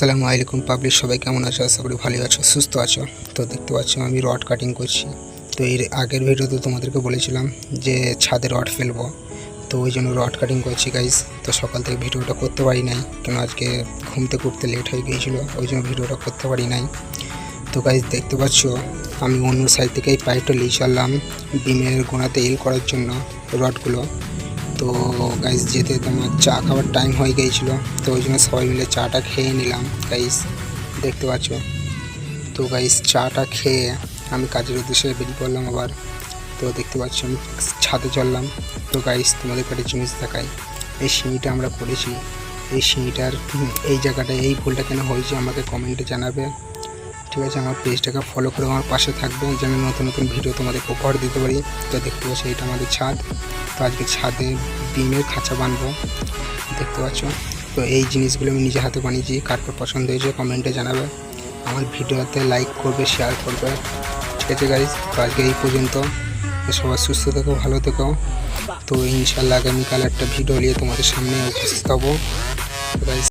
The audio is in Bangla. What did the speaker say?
আসসালামু আলাইকুম পাবলিক, সবাই কেমন আছো? আশা করি ভালো আছো, সুস্থ আছো। তো দেখতে পাচ্ছ আমি রড কাটিং করছি। তো এর আগের ভিডিওতে তোমাদেরকে বলেছিলাম যে ছাদে রড ফেলবো, তো ওই জন্য রড কাটিং করছি গাইস। তো সকাল থেকে ভিডিওটা করতে পারি নাই, কেন আজকে ঘুম থেকে উঠতে লেট হয়ে গিয়েছিলো, ওই জন্য ভিডিওটা করতে পারি নাই। তো গাইস দেখতে পাচ্ছ আমি অন্য সাইড থেকে এই পাইপটা নিয়ে চললাম ডিমের গোড়াতে এল করার জন্য রডগুলো। তো গাইস যেতে তোমার চা খাওয়ার টাইম হয়ে গিয়েছিলো, তো ওই জন্য সবাই মিলে চাটা খেয়ে নিলাম গাইস, দেখতে পাচ্ছ। তো গাইস চাটা খেয়ে আমি কাজের উদ্দেশ্যে বেরিয়ে পড়লাম আবার। তো দেখতে পাচ্ছ আমি ছাদে চললাম। তো গাইস তোমাদের একটা জিনিস দেখাই, এই সিঁড়িটা আমরা করেছি, এই সিঁড়িটার এই জায়গাটায় এই ভুলটা কেন হয়েছে আমাকে কমেন্টে জানাবে, ঠিক আছে? আমার পেজটাকে ফলো করে আমার পাশে থাকবে, যেন নতুন নতুন ভিডিও তোমাদের উপহার দিতে পারি। তো দেখতে পাচ্ছ এটা আমাদের ছাদ। তো আজকে ছাদে ডিমের খাঁচা বানবো, দেখতে পাচ্ছ। তো এই জিনিসগুলো আমি নিজে হাতে বানিয়েছি, কার কার পছন্দ হয়েছে কমেন্টে জানাবে, আমার ভিডিওতে লাইক করবে, শেয়ার করবে, ঠিক আছে গাইজ? তো আজকে এই পর্যন্ত, সবাই সুস্থ থেকো, ভালো থেকো। তো ইনশাল্লাহ আগামীকাল একটা ভিডিও নিয়ে তোমাদের সামনে উপস্থিত হবো গাইজ।